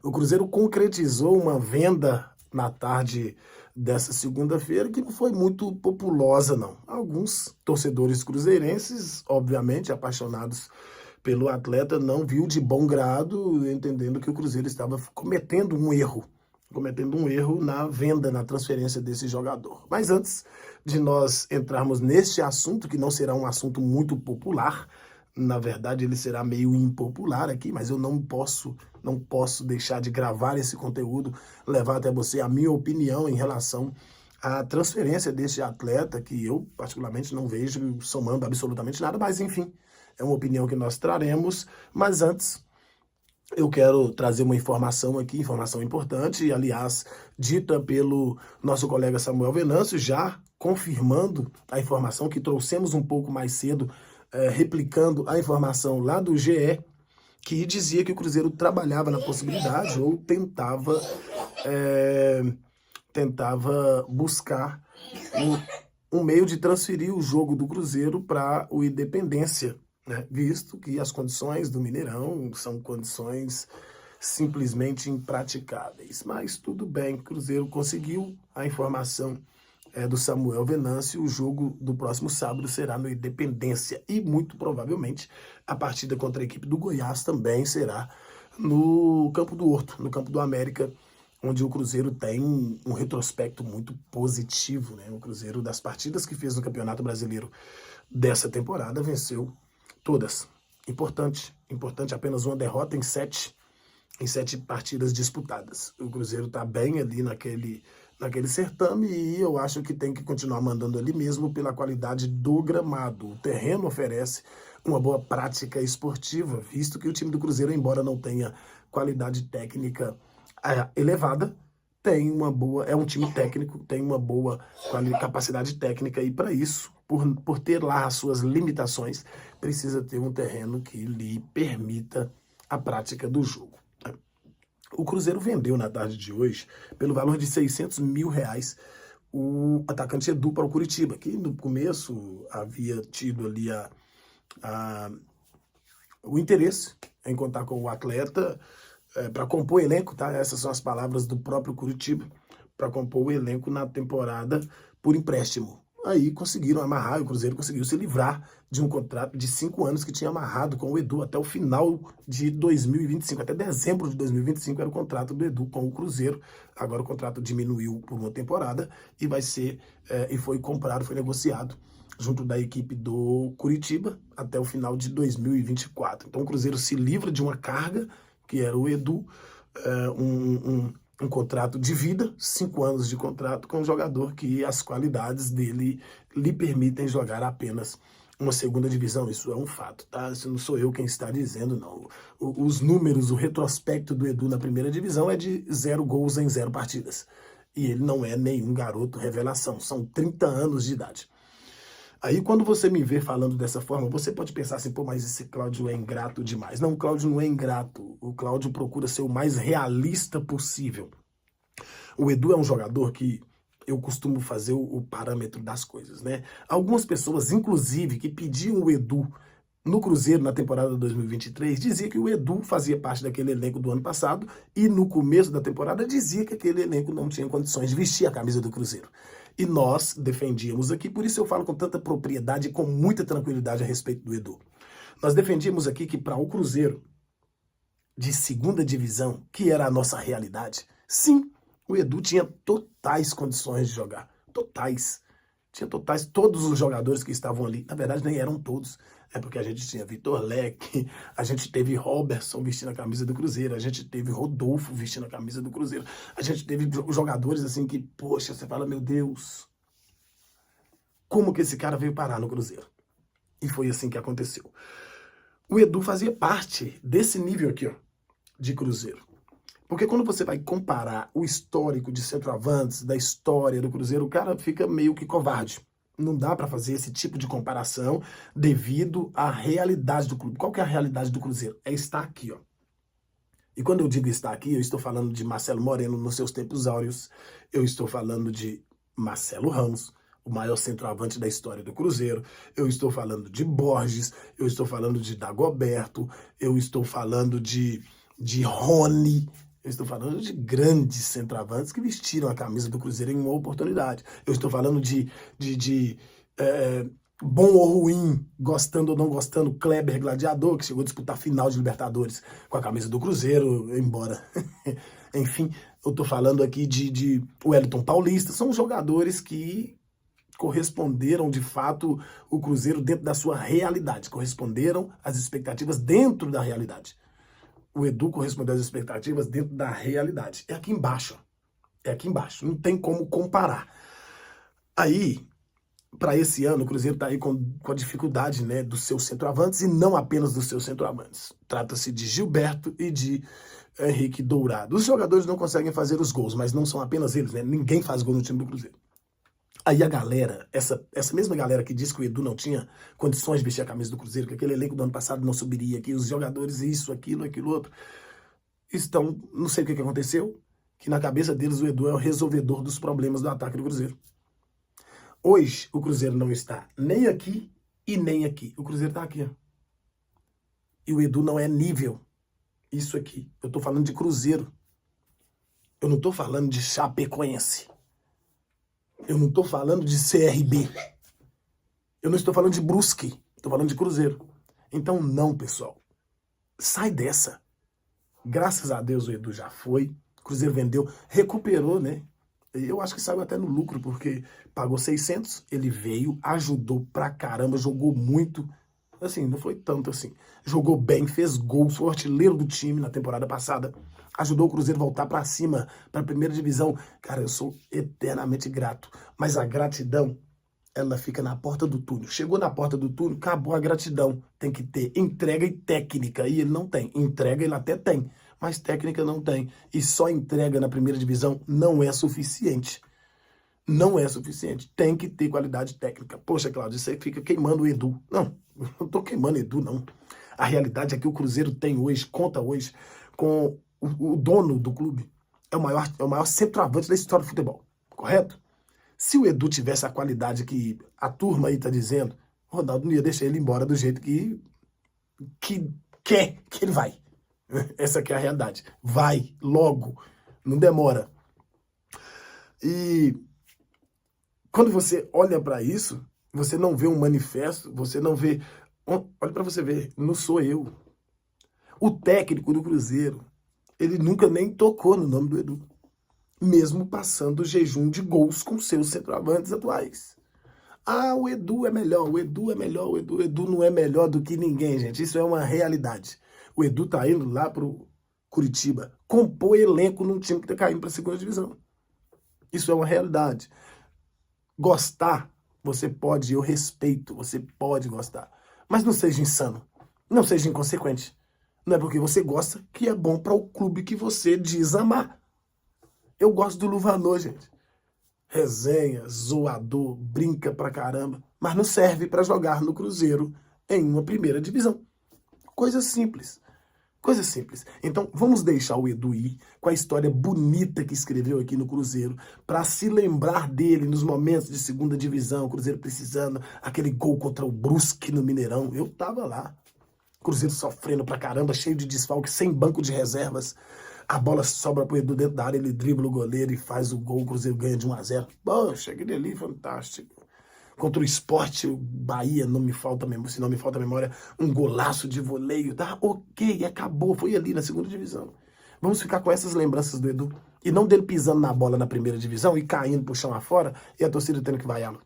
O Cruzeiro concretizou uma venda na tarde dessa segunda-feira que não foi muito populosa, não. Alguns torcedores cruzeirenses, obviamente apaixonados pelo atleta, não viu de bom grado, entendendo que o Cruzeiro estava cometendo um erro na venda, na transferência desse jogador. Mas antes de nós entrarmos neste assunto, que não será um assunto muito popular, na verdade ele será meio impopular aqui, mas eu não posso deixar de gravar esse conteúdo, levar até você a minha opinião em relação à transferência deste atleta, que eu particularmente não vejo somando absolutamente nada, mas enfim, é uma opinião que nós traremos. Mas antes, eu quero trazer uma informação aqui, informação importante, aliás, dita pelo nosso colega Samuel Venâncio, já confirmando a informação que trouxemos um pouco mais cedo, replicando a informação lá do GE, que dizia que o Cruzeiro trabalhava na possibilidade ou tentava buscar um meio de transferir o jogo do Cruzeiro para o Independência, né? Visto que as condições do Mineirão são condições simplesmente impraticáveis. Mas tudo bem, o Cruzeiro conseguiu a informação do Samuel Venâncio. O jogo do próximo sábado será no Independência e muito provavelmente a partida contra a equipe do Goiás também será no Campo do Horto, no Campo do América, onde o Cruzeiro tem um retrospecto muito positivo, né? O Cruzeiro, das partidas que fez no Campeonato Brasileiro dessa temporada, venceu todas. Importante, apenas uma derrota em sete partidas disputadas. O Cruzeiro está bem ali naquele certame e eu acho que tem que continuar mandando ali mesmo pela qualidade do gramado. O terreno oferece uma boa prática esportiva, visto que o time do Cruzeiro, embora não tenha qualidade técnica elevada, é um time técnico, tem uma boa capacidade técnica e para isso, por ter lá as suas limitações, precisa ter um terreno que lhe permita a prática do jogo. O Cruzeiro vendeu na tarde de hoje, pelo valor de R$600 mil, o atacante Edu para o Curitiba, que no começo havia tido ali o interesse em contar com o atleta para compor o elenco, tá? Essas são as palavras do próprio Curitiba, para compor o elenco na temporada por empréstimo. Aí conseguiram amarrar, o Cruzeiro conseguiu se livrar de um contrato de 5 anos que tinha amarrado com o Edu até o final de 2025, até dezembro de 2025 era o contrato do Edu com o Cruzeiro. Agora o contrato diminuiu por uma temporada e foi comprado, foi negociado junto da equipe do Curitiba até o final de 2024. Então o Cruzeiro se livra de uma carga, que era o Edu, um contrato de vida, 5 anos de contrato com um jogador que as qualidades dele lhe permitem jogar apenas uma segunda divisão. Isso é um fato, tá? Isso não sou eu quem está dizendo, não. Os números, o retrospecto do Edu na primeira divisão é de 0 gols em 0 partidas. E ele não é nenhum garoto revelação, são 30 anos de idade. Aí quando você me vê falando dessa forma, você pode pensar assim, pô, mas esse Cláudio é ingrato demais. Não, o Cláudio não é ingrato. O Cláudio procura ser o mais realista possível. O Edu é um jogador que eu costumo fazer o parâmetro das coisas, né? Algumas pessoas, inclusive, que pediam o Edu no Cruzeiro na temporada 2023, dizia que o Edu fazia parte daquele elenco do ano passado e no começo da temporada dizia que aquele elenco não tinha condições de vestir a camisa do Cruzeiro. E nós defendíamos aqui, por isso eu falo com tanta propriedade e com muita tranquilidade a respeito do Edu. Nós defendíamos aqui que para o Cruzeiro de segunda divisão, que era a nossa realidade, sim, o Edu tinha totais condições de jogar. Totais. Tinha totais, todos os jogadores que estavam ali, na verdade nem eram todos, é porque a gente tinha Vitor Leque, a gente teve Robertson vestindo a camisa do Cruzeiro, a gente teve Rodolfo vestindo a camisa do Cruzeiro, a gente teve jogadores assim que, poxa, você fala, meu Deus, como que esse cara veio parar no Cruzeiro? E foi assim que aconteceu. O Edu fazia parte desse nível aqui, ó, de Cruzeiro. Porque quando você vai comparar o histórico de centroavantes, da história do Cruzeiro, o cara fica meio que covarde. Não dá para fazer esse tipo de comparação devido à realidade do clube. Qual que é a realidade do Cruzeiro? É estar aqui, ó. E quando eu digo estar aqui, eu estou falando de Marcelo Moreno nos seus tempos áureos, eu estou falando de Marcelo Ramos, o maior centroavante da história do Cruzeiro, eu estou falando de Borges, eu estou falando de Dagoberto, eu estou falando de Rony, Eu estou falando de grandes centroavantes que vestiram a camisa do Cruzeiro em uma oportunidade. Eu estou falando de bom ou ruim, gostando ou não gostando, Kleber Gladiador, que chegou a disputar a final de Libertadores com a camisa do Cruzeiro, embora. Enfim, eu estou falando aqui de Wellington Paulista. São jogadores que corresponderam, de fato, o Cruzeiro dentro da sua realidade. Corresponderam às expectativas dentro da realidade. O Edu correspondeu às expectativas dentro da realidade. É aqui embaixo. É aqui embaixo. Não tem como comparar. Aí, para esse ano, o Cruzeiro está aí com a dificuldade, né, dos seus centroavantes, e não apenas dos seus centroavantes. Trata-se de Gilberto e de Henrique Dourado. Os jogadores não conseguem fazer os gols, mas não são apenas eles, né? Ninguém faz gol no time do Cruzeiro. Aí a galera, essa mesma galera que disse que o Edu não tinha condições de vestir a camisa do Cruzeiro, que aquele elenco do ano passado não subiria, que os jogadores isso, aquilo outro, estão, não sei o que aconteceu, que na cabeça deles o Edu é o resolvedor dos problemas do ataque do Cruzeiro. Hoje, o Cruzeiro não está nem aqui e nem aqui. O Cruzeiro está aqui, ó. E o Edu não é nível. Isso aqui. Eu estou falando de Cruzeiro. Eu não estou falando de Chapecoense. Eu não estou falando de CRB. Eu não estou falando de Brusque. Estou falando de Cruzeiro. Então, não, pessoal. Sai dessa. Graças a Deus o Edu já foi. O Cruzeiro vendeu. Recuperou, né? Eu acho que saiu até no lucro, porque pagou 600, ele veio, ajudou pra caramba, jogou muito. Assim, não foi tanto assim. Jogou bem, fez gol, foi o artilheiro do time na temporada passada. Ajudou o Cruzeiro a voltar pra cima, pra primeira divisão. Cara, eu sou eternamente grato. Mas a gratidão, ela fica na porta do túnel. Chegou na porta do túnel, acabou a gratidão. Tem que ter entrega e técnica. E ele não tem. Entrega ele até tem, mas técnica não tem. E só entrega na primeira divisão não é suficiente. Não é suficiente. Tem que ter qualidade técnica. Poxa, Cláudio, você fica queimando o Edu. Não, eu não tô queimando o Edu, não. A realidade é que o Cruzeiro tem hoje, conta hoje, com o dono do clube. É o maior centroavante da história do futebol. Correto? Se o Edu tivesse a qualidade que a turma aí tá dizendo, o Ronaldo não ia deixar ele embora do jeito que quer que ele vai. Essa aqui é a realidade. Vai, logo. Não demora. E quando você olha para isso, você não vê um manifesto, você não vê... Olha para você ver, não sou eu. O técnico do Cruzeiro, ele nunca nem tocou no nome do Edu. Mesmo passando o jejum de gols com seus centroavantes atuais. Ah, o Edu é melhor, o Edu é melhor, o Edu não é melhor do que ninguém, gente. Isso é uma realidade. O Edu tá indo lá pro Curitiba compor elenco num time que tá caindo pra segunda divisão. Isso é uma realidade. Gostar, você pode, eu respeito, você pode gostar. Mas não seja insano, não seja inconsequente. Não é porque você gosta que é bom para o clube que você diz amar. Eu gosto do Luvanor, gente. Resenha, zoador, brinca pra caramba, mas não serve para jogar no Cruzeiro em uma primeira divisão. Coisa simples. Coisa simples. Então, vamos deixar o Edu ir com a história bonita que escreveu aqui no Cruzeiro, para se lembrar dele nos momentos de segunda divisão, o Cruzeiro precisando, aquele gol contra o Brusque no Mineirão. Eu tava lá. Cruzeiro sofrendo pra caramba, cheio de desfalque, sem banco de reservas. A bola sobra pro Edu dentro da área, ele dribla o goleiro e faz o gol, o Cruzeiro ganha de 1-0. Poxa, aquele ali, fantástico. Contra o Sport, o Bahia, não me falta, se não me falta a memória, um golaço de voleio, tá? Ok, acabou, foi ali na segunda divisão. Vamos ficar com essas lembranças do Edu, e não dele pisando na bola na primeira divisão e caindo pro chão afora, e a torcida tendo que vaiá-lo.